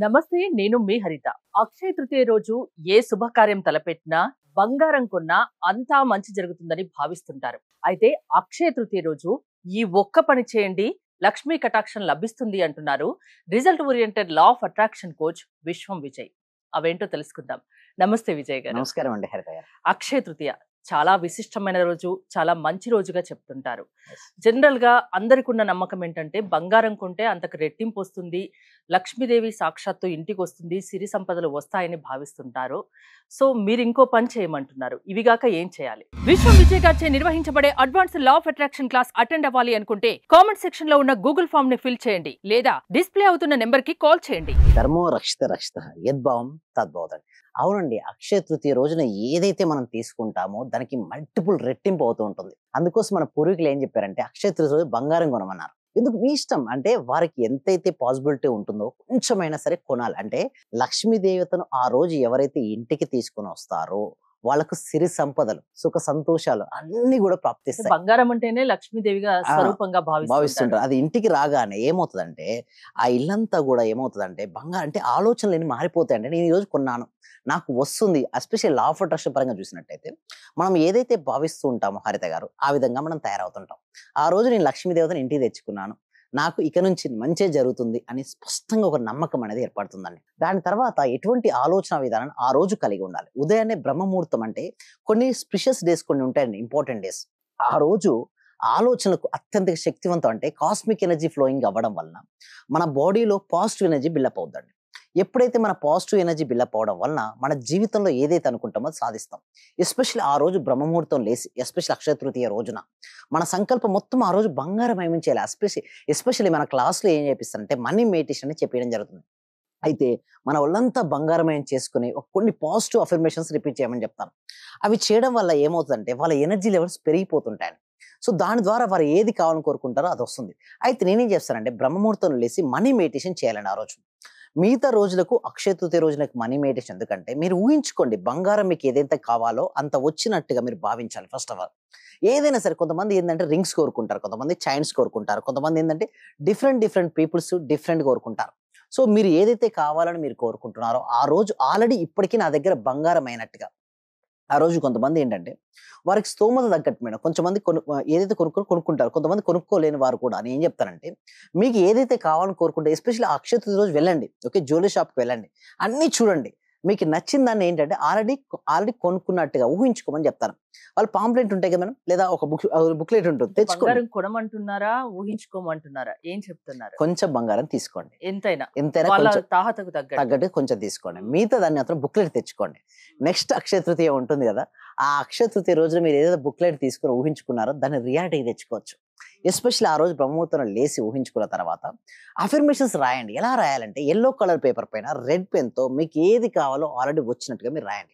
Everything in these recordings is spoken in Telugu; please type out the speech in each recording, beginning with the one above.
నమస్తే, నేను మీ హరిత. అక్షయ తృతీయ రోజు ఏ శుభకార్యం తలపెట్టినా బంగారం కొన్నా అంతా మంచి జరుగుతుందని భావిస్తుంటారు. అయితే అక్షయ తృతీయ రోజు ఈ ఒక్క పని చేయండి, లక్ష్మీ కటాక్షం లభిస్తుంది అంటున్నారు result oriented law of attraction coach విశ్వం విజయ్. అవేంటో తెలుసుకుందాం. నమస్తే విజయ్ గారు. నమస్కారం అండి హరిత గారు. అక్షయ తృతీయ చాలా విశిష్టమైన రోజు, చాలా మంచి రోజుగా చెప్తుంటారు. జనరల్ గా అందరికి ఉన్న నమ్మకం ఏంటంటే బంగారం కొంటే అంతకు రెట్టింపు వస్తుంది, లక్ష్మీదేవి సాక్షాత్తు ఇంటికి వస్తుంది, సిరి సంపదలు వస్తాయని భావిస్తుంటారు. సో మీరు ఇంకో పని చేయమంటున్నారు. ఇవిగాక ఏం చేయాలి? విశ్వం విజయ్ గారిచే నిర్వహించబడే advance law of attraction class attend అవ్వాలి అనుకుంటే కామెంట్ సెక్షన్ లో ఉన్న గూగుల్ ఫామ్ ని ఫిల్ చేయండి, లేదా డిస్ప్లే అవుతున్న నెంబర్ కి కాల్ చేయండి. ధర్మో రక్షిత రక్షిత యద్భావం తద్భవతం. అవునండి, అక్షయ తృతీయ రోజున ఏదైతే మనం తీసుకుంటామో దానికి మల్టిపుల్ రెట్టింపు అవుతూ ఉంటుంది. అందుకోసం మన పూర్వీకులు ఏం చెప్పారంటే అక్షయ తృతీయ రోజు బంగారం కొనమన్నారు. ఎందుకు? మీ ఇష్టం. అంటే వారికి ఎంతైతే పాసిబిలిటీ ఉంటుందో కొంచెమైనా సరే కొనాలి. అంటే లక్ష్మీ దేవతను ఆ రోజు ఎవరైతే ఇంటికి తీసుకుని వస్తారో వాళ్ళకు సిరి సంపదలు, సుఖ సంతోషాలు అన్ని కూడా ప్రాప్తిస్తాయి. బంగారం అంటేనే లక్ష్మీదేవిగా స్వరూపంగా భావిస్తుంటారు. అది ఇంటికి రాగానే ఏమవుతుందంటే ఆ ఇల్లంతా కూడా ఏమవుతుందంటే బంగారం అంటే ఆలోచనలు మారిపోతాయి. అంటే నేను ఈ రోజు కొన్నాను, నాకు వస్తుంది. ఎస్పెషల్లీ లా ఆఫ్ అట్రాక్షన్ పరంగా చూసినట్టయితే మనం ఏదైతే భావిస్తూ ఉంటామో హరిత గారు, ఆ విధంగా మనం తయారవుతుంటాం. ఆ రోజు నేను లక్ష్మీదేవతను ఇంటికి తెచ్చుకున్నాను, నాకు ఇక నుంచి మంచి జరుగుతుంది అని స్పష్టంగా ఒక నమ్మకం అనేది ఏర్పడుతుందండి. దాని తర్వాత ఎటువంటి ఆలోచన విధానం ఆ రోజు కలిగి ఉండాలి. ఉదయాన్నే బ్రహ్మముహూర్తం అంటే కొన్ని స్పెషస్ డేస్ కొన్ని ఉంటాయండి, ఇంపార్టెంట్ డేస్. ఆ రోజు ఆలోచనలకు అత్యంత శక్తివంతం. అంటే కాస్మిక్ ఎనర్జీ ఫ్లోయింగ్ అవ్వడం వలన మన బాడీలో పాజిటివ్ ఎనర్జీ బిల్డప్ అవుతుందండి. ఎప్పుడైతే మన పాజిటివ్ ఎనర్జీ బిల్డప్ అవడం వలన మన జీవితంలో ఏదైతే అనుకుంటామో అది సాధిస్తాం. ఎస్పెషల్లీ ఆ రోజు బ్రహ్మముహూర్తం లేసి, ఎస్పెషల్లీ అక్షయ తృతీయ రోజున మన సంకల్పం మొత్తం ఆ రోజు బంగారమయం చేయాలి. ఎస్పెషల్లీ మన క్లాస్లో ఏం చేపిస్తారంటే మనీ మెడిటేషన్ అని చెప్పడం జరుగుతుంది. అయితే మన ఒళ్ళంతా బంగారమయం చేసుకుని కొన్ని పాజిటివ్ అఫర్మేషన్స్ రిపీట్ చేయమని చెప్తాను. అవి చేయడం వల్ల ఏమవుతుందంటే వాళ్ళ ఎనర్జీ లెవెల్స్ పెరిగిపోతుంటాయి. సో దాని ద్వారా వారు ఏది కావాలని కోరుకుంటారో అది వస్తుంది. అయితే నేనేం చేస్తానంటే బ్రహ్మముహూర్తం లేసి మనీ మెడిటేషన్ చేయాలండి ఆ రోజు. మిగతా రోజులకు అక్షయ తృతీయ రోజులకు మనీ మెడిటేషన్ ఎందుకంటే మీరు ఊహించుకోండి, బంగారం మీకు ఏదైతే కావాలో అంత వచ్చినట్టుగా మీరు భావించాలి. ఫస్ట్ ఆఫ్ ఆల్ ఏదైనా సరే, కొంతమంది ఏంటంటే రింగ్స్ కోరుకుంటారు, కొంతమంది చైన్స్ కోరుకుంటారు, కొంతమంది ఏంటంటే డిఫరెంట్ పీపుల్స్ డిఫరెంట్ కోరుకుంటారు. సో మీరు ఏదైతే కావాలని మీరు కోరుకుంటున్నారో ఆ రోజు ఆల్రెడీ ఇప్పటికీ నా దగ్గర బంగారం అయినట్టుగా ఆ రోజు కొంతమంది ఏంటంటే వారికి స్తోమత తగ్గట్టు మేడం కొంతమంది ఏదైతే కొనుక్కుంటారు, కొంతమంది కొనుక్కోలేని వారు కూడా. నేను ఏం చెప్తానంటే మీకు ఏదైతే కావాలని కోరుకుంటే ఎస్పెషల్లీ అక్షయ తృతీయ రోజు వెళ్ళండి, ఓకే, జ్యువెలరీ షాప్కి వెళ్ళండి, అన్నీ చూడండి. మీకు నచ్చిన దాన్ని ఏంటంటే ఆల్రెడీ కొనుక్కున్నట్టుగా ఊహించుకోమని చెప్తాను. వాళ్ళు పాంప్లెట్ ఉంటాయి కదా మేడం, లేదా ఒక బుక్లెట్ ఉంటుంది, తెచ్చుకోండి. కొనమంటున్నారా, ఊహించుకోమంటున్నారా, ఏం చెప్తున్నారు? కొంచెం బంగారం తీసుకోండి, ఎంతైనా తగ్గట్టు కొంచెం తీసుకోండి. మిగతా దాన్ని మాత్రం బుక్లెట్ తెచ్చుకోండి. నెక్స్ట్ అక్షయ తృతీయ ఉంటుంది కదా, ఆ అక్షయ తృతీయ రోజున మీరు ఏదైతే బుక్లెట్ తీసుకుని ఊహించుకున్నారో దాన్ని రియాలిటీ తెచ్చుకోవచ్చు. ఎస్పెషల్లీ ఆ రోజు బ్రహ్మముహూర్తం లేసి ఊహించుకున్న తర్వాత అఫర్మేషన్స్ రాయండి. ఎలా రాయాలంటే ఎల్లో కలర్ పేపర్ పైన రెడ్ పెన్తో మీకు ఏది కావాలో ఆల్రెడీ వచ్చినట్టుగా మీరు రాయండి.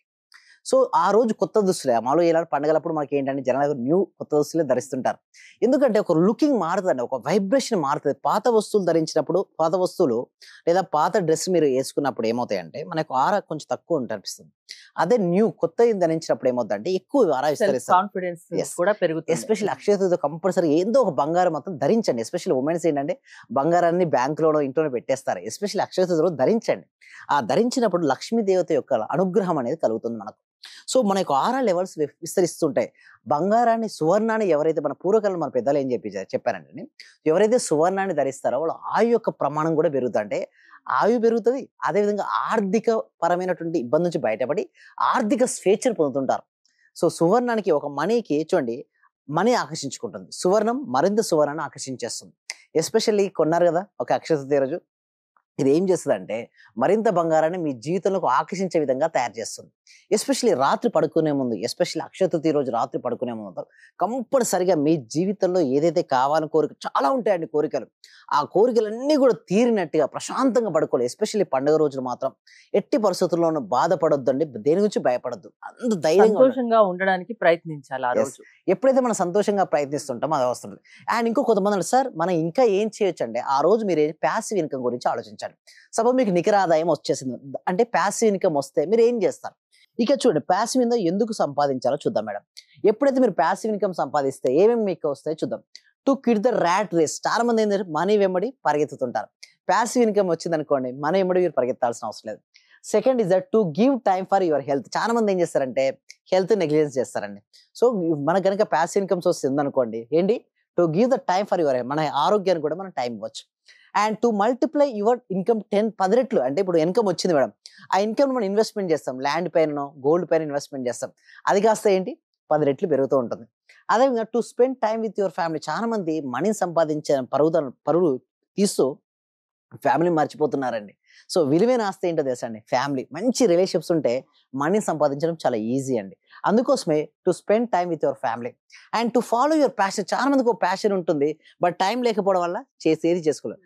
సో ఆ రోజు కొత్త దుస్తులే మామూలుగా ఇలా పండగలప్పుడు మనకి ఏంటంటే జనాలు న్యూ కొత్త దుస్తులే ధరిస్తుంటారు. ఎందుకంటే ఒక లుకింగ్ మారుతుందండి, ఒక వైబ్రేషన్ మారుతుంది. పాత వస్తువులు ధరించినప్పుడు, పాత వస్తువులు లేదా పాత డ్రెస్ మీరు వేసుకున్నప్పుడు ఏమవుతాయంటే మనకు ఆరా కొంచెం తక్కువ అనిపిస్తుంది. అదే న్యూ కొత్త ధరించినప్పుడు ఏమవుతుందంటే ఎక్కువ ఆరా విస్తరిస్తుంది. ఎస్పెషల్లీ అక్షయ తృతీయ కంపల్సరీ ఏదో ఒక బంగారం మొత్తం ధరించండి. ఎస్పెషల్లీ ఉమెన్స్ ఏంటంటే బంగారాన్ని బ్యాంకులోనో ఇంట్లోనే పెట్టేస్తారు. ఎస్పెషల్లీ అక్షయ తృతీయ రోజు ధరించండి. ఆ ధరించినప్పుడు లక్ష్మీదేవత యొక్క అనుగ్రహం అనేది కలుగుతుంది మనకు. సో మన యొక్క ఆరా లెవెల్స్ విస్తరిస్తుంటాయి. బంగారాన్ని, సువర్ణాన్ని ఎవరైతే మన పూర్వకాలంలో మన పెద్దలు ఏం చెప్పారంటే ఎవరైతే సువర్ణాన్ని ధరిస్తారో వాళ్ళు ఆయు యొక్క ప్రమాణం కూడా పెరుగుతుంది. అంటే ఆయు పెరుగుతుంది, అదేవిధంగా ఆర్థిక పరమైనటువంటి ఇబ్బంది నుంచి బయటపడి ఆర్థిక స్వేచ్ఛను పొందుతుంటారు. సో సువర్ణానికి ఒక మనీకి చూడండి, మనీ ఆకర్షించుకుంటుంది, సువర్ణం మరింత సువర్ణాన్ని ఆకర్షించేస్తుంది. ఎస్పెషల్లీ కొన్నారు కదా ఒక అక్షయ తృతీయ రోజు, ఇది ఏం చేస్తుంది అంటే మరింత బంగారాన్ని మీ జీవితంలోకి ఆకర్షించే విధంగా తయారు చేస్తుంది. ఎస్పెషల్లీ రాత్రి పడుకునే ముందు, ఎస్పెషల్లీ అక్షయ తృతీయ రోజు రాత్రి పడుకునే ముందు కంపల్సరిగా మీ జీవితంలో ఏదైతే కావాలని కోరిక చాలా ఉంటాయండి కోరికలు, ఆ కోరికలన్నీ కూడా తీరినట్టుగా ప్రశాంతంగా పడుకోవాలి. ఎస్పెషల్లీ పండుగ రోజులు మాత్రం ఎట్టి పరిస్థితుల్లోనూ బాధపడొద్దండి, దేని గురించి భయపడద్దు, అంత ధైర్యంగా ఉండడానికి ప్రయత్నించాలి ఆ రోజు. ఎప్పుడైతే మనం సంతోషంగా ప్రయత్నిస్తుంటామో అది వస్తుంది. అండ్ ఇంకో కొంతమంది సార్ మనం ఇంకా ఏం చేయొచ్చు అంటే ఆ రోజు మీరు ప్యాసివ్ ఇన్కమ్ గురించి ఆలోచించండి. సపోజ్ మీకు నికర ఆదాయం వచ్చేసింది అంటే ప్యాసివ్ ఇన్కమ్ వస్తే మీరు ఏం చేస్తారు? ఇక చూడండి, ప్యాసివ్ ఇన్కమ్ ఎందుకు సంపాదించాలో చూద్దాం మేడం. ఎప్పుడైతే మీరు ప్యాసివ్ ఇన్కమ్ సంపాదిస్తే ఏమేమి మీకు వస్తాయో చూద్దాం. To kid the rat race. చాలా మంది ఏంటంటే మనీ వెంబడి పరిగెత్తుతుంటారు. ప్యాసివ్ ఇన్కమ్ వచ్చింది అనుకోండి, మన ఎమ్మడి మీరు పరిగెత్తాల్సిన అవసరం లేదు. Second is that to give time for your health. చాలా మంది ఏం చేస్తారంటే హెల్త్ నెగ్లిజెన్స్ చేస్తారండి. సో మనకు కనుక ప్యాసివ్ ఇన్కమ్ సోర్స్ ఉందనుకోండి, ఏంటి to give the time for your, మన ఆరోగ్యానికి కూడా మనం టైం ఇవ్వచ్చు. And to multiply your income 10 రెట్లు. అంటే ఇప్పుడు ఇన్కమ్ వచ్చింది మేడం, ఆ ఇన్కమ్ మనం ఇన్వెస్ట్మెంట్ చేస్తాం, ల్యాండ్ పైన గోల్డ్ పైన ఇన్వెస్ట్మెంట్ చేస్తాం, అది కాస్త ఏంటి 10 రెట్లు పెరుగుతూ ఉంటుంది. అదేవిధంగా to spend time with your family. చాలా మంది మనీ సంపాదించే పరుగు తీస్తూ ఫ్యామిలీ మర్చిపోతున్నారండి. సో విలువైన ఆస్తి ఏంటో తెలుసా అండి, ఫ్యామిలీ. మంచి రిలేషన్షిప్స్ ఉంటే మనీ సంపాదించడం చాలా ఈజీ అండి. అందుకోసమే to spend time with your family and to follow your passion. చాలా మందికి ఒక ప్యాషన్ ఉంటుంది, బట్ టైం లేకపోవడం వల్ల చేసేది చేసుకోలేదు.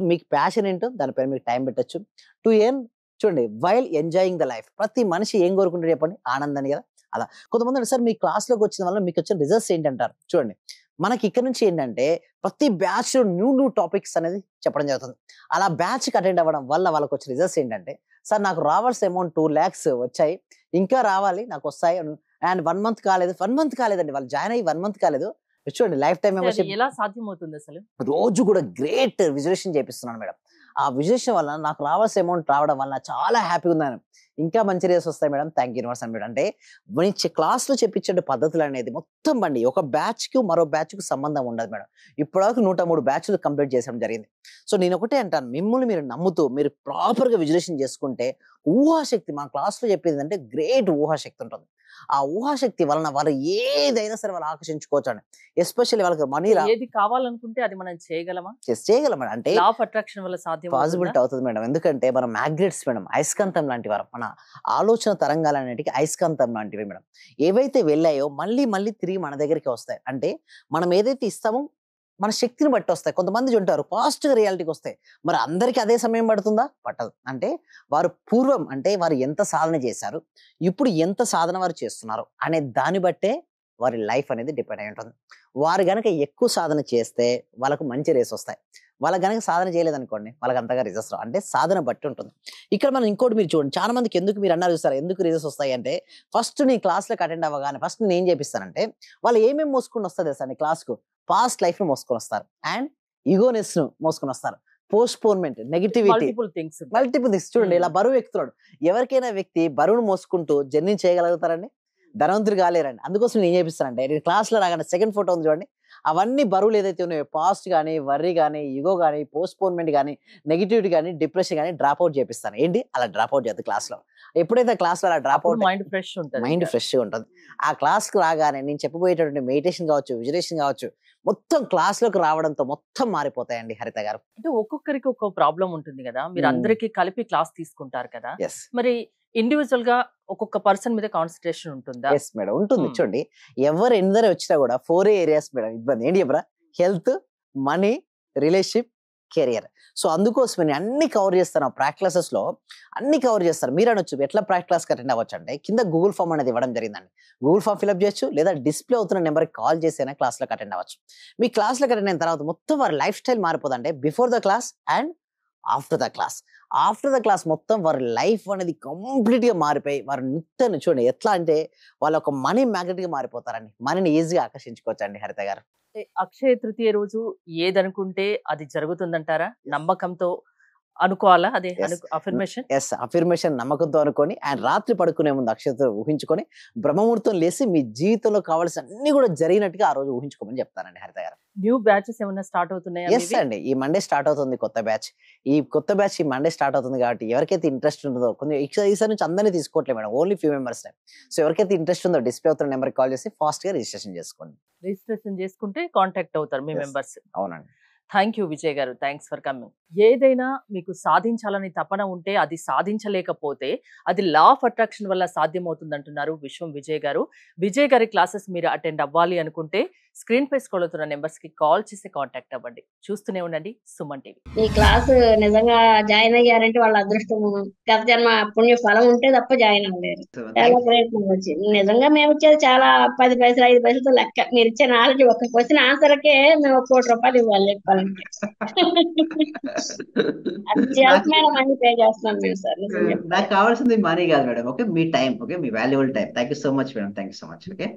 మీకు ప్యాషన్ ఏంటో దానిపైన మీకు టైం పెట్టచ్చు. టు ఎర్న్, చూడండి, వైల్ ఎంజాయింగ్ ద లైఫ్. ప్రతి మనిషి ఏం కోరుకుంటారు చెప్పండి, ఆనందాన్ని కదా. అలా కొంతమంది సార్ మీ క్లాస్లోకి వచ్చిన వల్ల మీకు వచ్చిన రిజల్ట్స్ ఏంటంటారు. చూడండి, మనకి ఇక్కడ నుంచి ఏంటంటే ప్రతి బ్యాచ్ న్యూ టాపిక్స్ అనేది చెప్పడం జరుగుతుంది. అలా బ్యాచ్కి అటెండ్ అవ్వడం వల్ల వాళ్ళకి వచ్చిన రిజల్ట్స్ ఏంటంటే, సార్ నాకు రావాల్సిన అమౌంట్ 2 lakhs వచ్చాయి, ఇంకా రావాలి, నాకు వస్తాయి. అండ్ 1 month కాలేదు, 1 month కాలేదండి, వాళ్ళు జాయిన్ అయ్యి 1 month కాలేదు. చూడండి, లైఫ్ టైం మెంబర్షిప్ ఎలా సాధ్యమవుతుంది అసలు? రోజు కూడా గ్రేట్ విజులేషన్ చేపిస్తున్నాను మేడం. ఆ విజులేషన్ వల్ల నాకు రావాల్సిన అమౌంట్ రావడం వల్ల చాలా హ్యాపీగా ఉన్నాను. ఇంకా మంచి రేస్ వస్తాయి madam, thank you universe madam. అంటే క్లాస్లో చెప్పించే పద్ధతులు అనేది మొత్తం బండి ఒక బ్యాచ్కి మరో బ్యాచ్కి సంబంధం ఉండదు మేడం. ఇప్పటివరకు 103 బ్యాచ్లు కంప్లీట్ చేసడం జరిగింది. సో నేను ఒకటే అంటాను, మిమ్మల్ని మీరు నమ్ముతూ మీరు ప్రాపర్గా విజులేషన్ చేసుకుంటే ఊహాశక్తి, మా క్లాస్లో చెప్పేది అంటే గ్రేట్ ఊహాశక్తి ఉంటుంది. ఆ ఊహాశక్తి వలన వాళ్ళు ఏదైనా సరే వాళ్ళు ఆకర్షించుకోవచ్చు అండి. ఎస్పెషల్లీ వాళ్ళకి మనీ ఏది కావాలనుకుంటే అది మనం చేయగలమా? చేయగలం మేడం. అంటే లా ఆఫ్ అట్రాక్షన్ వల్ల సాధ్యం పాసిబిలిటీ అవుతుంది మేడం. ఎందుకంటే మనం మ్యాగ్నెట్స్ మేడం, అయస్కాంతం లాంటి వారు. మన ఆలోచన తరంగాలు అనేటివి అయస్కాంతం లాంటివి మేడం. ఏవైతే వెళ్ళాయో మళ్ళీ మళ్ళీ తిరిగి మన దగ్గరికి వస్తాయి. అంటే మనం ఏదైతే ఇస్తామో మన శక్తిని బట్టి వస్తాయి. కొంతమంది ఉంటారు ఫాస్ట్గా రియాలిటీకి వస్తాయి, మరి అందరికీ అదే సమయం పడుతుందా? పట్టదు. అంటే వారు పూర్వం అంటే వారు ఎంత సాధన చేశారు, ఇప్పుడు ఎంత సాధన వారు చేస్తున్నారు అనే దాన్ని బట్టే వారి లైఫ్ అనేది డిపెండ్ అయి ఉంటుంది. వారు గనక ఎక్కువ సాధన చేస్తే వాళ్ళకు మంచి రేస్ వస్తాయి, వాళ్ళకి గనక సాధన చేయలేదనుకోండి వాళ్ళకి అంతగా రిజల్ట్స్ రావు. అంటే సాధన బట్టి ఉంటుంది. ఇక్కడ మనం ఇంకోటి మీరు చూడండి, చాలా మందికి ఎందుకు మీరు అన్నారు చూస్తారు, ఎందుకు రిజల్ట్స్ వస్తాయి అంటే, ఫస్ట్ నీ క్లాస్లోకి అటెండ్ అవ్వగానే ఫస్ట్ నేను ఏం చేపిస్తానంటే, వాళ్ళు ఏమేమి మోసుకొని వస్తారు తెలుసా నీ క్లాస్కు, పాస్ట్ లైఫ్ ను మోసుకొని వస్తారు, అండ్ ఈగోనెస్ ను మోసుకొని వస్తారు, పోస్ట్పోన్మెంట్, నెగిటివిటీ, మల్టిపుల్ థింగ్స్. చూడండి, ఇలా బరువు ఎక్కుతున్నాడు. ఎవరికైనా వ్యక్తి బరువును మోసుకుంటూ జర్నీ చేయగలుగుతారండి? ధనవంతులు కాలేరండి. అందుకోసం నేను ఏం చేపిస్తానంటే, నేను క్లాస్లో రాగానే సెకండ్ ఫోటో ఉంది చూడండి, అవన్నీ బరువులు ఏదైతే ఉన్నాయో, పాస్ట్ కానీ, వర్రీ కానీ, ఈగో కానీ, పోస్ట్పోన్మెంట్ కానీ, నెగిటివిటీ కానీ, డిప్రెషన్ కానీ డ్రాప్ అవుట్ చేపిస్తాను. ఏంటి అలా డ్రాప్ అవుట్ చేద్దాం క్లాస్లో. ఎప్పుడైతే క్లాస్లో అలా డ్రాప్ అవుట్, మైండ్ ఫ్రెష్గా ఉంటుంది. ఆ క్లాస్కి రాగానే నేను చెప్పబోయేటటువంటి మెడిటేషన్ కావచ్చు, విజులేషన్ కావచ్చు, మొత్తం క్లాస్లోకి రావడంతో మొత్తం మారిపోతాయండి హరిత గారు. అంటే ఒక్కొక్కరికి ఒక్కొక్క ప్రాబ్లం ఉంటుంది కదా, మీరు అందరికి కలిపి క్లాస్ తీసుకుంటారు కదా, మరి ఇండివిజువల్ గా ఒక్కొక్క పర్సన్ మీద కాన్సన్ట్రేషన్ ఉంటుందా? ఎస్ మేడం, ఉంటుంది. చూడండి, ఎవరు ఎందరూ వచ్చినా కూడా 4 areas మేడం ఇబ్బంది. ఏంటి చెప్పరా? Health, money, relationship, career. So అందుకోసం నేను అన్ని కవర్ చేస్తాను ప్రాక్టీస్ క్లాసెస్ లో, అన్ని కవర్ చేస్తాను. మీరు అనొచ్చు ఎట్లా ప్రాక్టీస్ క్లాస్ అటెండ్ అవ్వచ్చు అంటే, కింద గూగుల్ ఫామ్ అనేది ఇవ్వడం జరిగిందండి. గూగుల్ ఫామ్ ఫిల్అప్ చేయొచ్చు, లేదా డిస్ప్లే అవుతున్న నెంబర్కి కాల్ చేసైనా క్లాస్లోకి అటెండ్ అవ్వచ్చు. మీ క్లాస్లోకి అటెండ్ అయిన తర్వాత మొత్తం వారి లైఫ్ స్టైల్ మారిపోతుందంటే, before the class and after the class. After the class మొత్తం వారి లైఫ్ అనేది కంప్లీట్ గా మారిపోయి, వారి నిత్యాన్ని చూడండి ఎట్లా అంటే వాళ్ళ ఒక మనీ మ్యాగ్నెట్ గా మారిపోతారండి. మనీని ఈజీగా ఆకర్షించుకోవచ్చు అండి హరిత గారు. అక్షయ తృతీయ రోజు ఏదనుకుంటే అది జరుగుతుందంటారా? నమ్మకంతో అనుకోవాలా? అదే అఫర్మేషన్. అఫర్మేషన్ నమ్మకంతో అనుకొని, అండ్ రాత్రి పడుకునే ముందు అక్షయతో ఊహించుకొని బ్రహ్మముహూర్తం లేసి మీ జీవితంలో కావాల్సిన అన్ని కూడా జరిగినట్టుగా ఆ రోజు ఊహించుకోమని చెప్తానండి హరిత గారు. న్యూ బ్యాచెస్ ఏమైనా స్టార్ట్ అవుతున్నాయా? ఎస్ అండి, ఈ మండే స్టార్ట్ అవుతుంది కొత్త బ్యాచ్. ఈ మండే స్టార్ట్ అవుతుంది కాబట్టి ఎవరికైతే ఇంట్రెస్ట్ ఉంటుందో, కొంచెం ఈసారి నుంచి అందరినీ తీసుకోవట్లేదు madam, only few members. So ఎవరికైతే ఇంట్రెస్ట్ ఉందో డిస్ప్లే అవుతున్న నెంబర్కి కాల్ చేసి ఫాస్ట్ గా రిజిస్ట్రేషన్ చేసుకోండి. రిజిస్ట్రేషన్ చేసుకుంటే కాంటాక్ట్ అవుతారు మీ మెంబర్స్. అవునండి. థ్యాంక్ యూ విజయ్ గారు, థ్యాంక్స్ ఫర్ కమింగ్. ఏదైనా మీకు సాధించాలని తపన ఉంటే, అది సాధించలేకపోతే అది లా ఆఫ్ అట్రాక్షన్ వల్ల సాధ్యమవుతుంది అంటున్నారు విశ్వం విజయ్ గారు. విజయ్ గారి క్లాసెస్ మీరు అటెండ్ అవ్వాలి అనుకుంటే స్క్రీన్ పై స్క్రోల్ అవుతున్న నెంబర్స్ కి కాల్ చేసి కాంటాక్ట్ అవ్వండి. చూస్తూనే ఉండండి సుమన్ టీవీ. ఈ క్లాస్ నిజంగా జాయిన్ అయ్యారంటే వాళ్ళ అదృష్టం, గత జన్మ పుణ్య ఫలం ఉంటే తప్ప జాయిన్ అవ్వలేరు. చాలా ప్రయత్నం వచ్చింది. నిజంగా మేము ఇచ్చేది చాలా 10 పైసలు 5 పైసలతో లెక్క. మీరు ఇచ్చే నాలెడ్జ్ ఒక్క క్వశ్చన్ ఆన్సర్కే మేము 1 కోటి రూపాయలు ఇవ్వాలి చెప్పాలంటే. అత్యవసరమైన మనీ పే చేస్తున్నాం మేము సార్. నాకు కావాల్సింది మనీ కాదు madam, okay, me time, okay, me valuable time. Thank you so much madam, thank you so much. Okay.